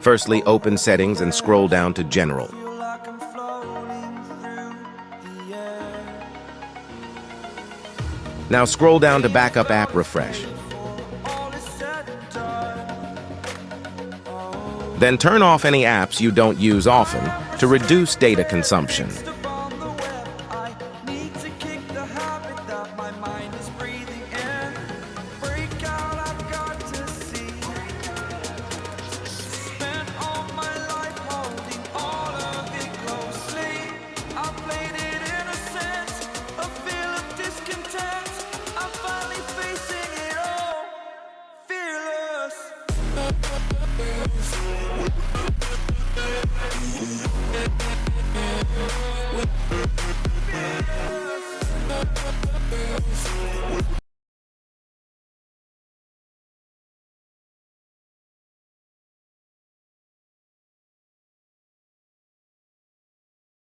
Firstly, open Settings and scroll down to General. Now scroll down to Backup App Refresh. Then turn off any apps you don't use often to reduce data consumption.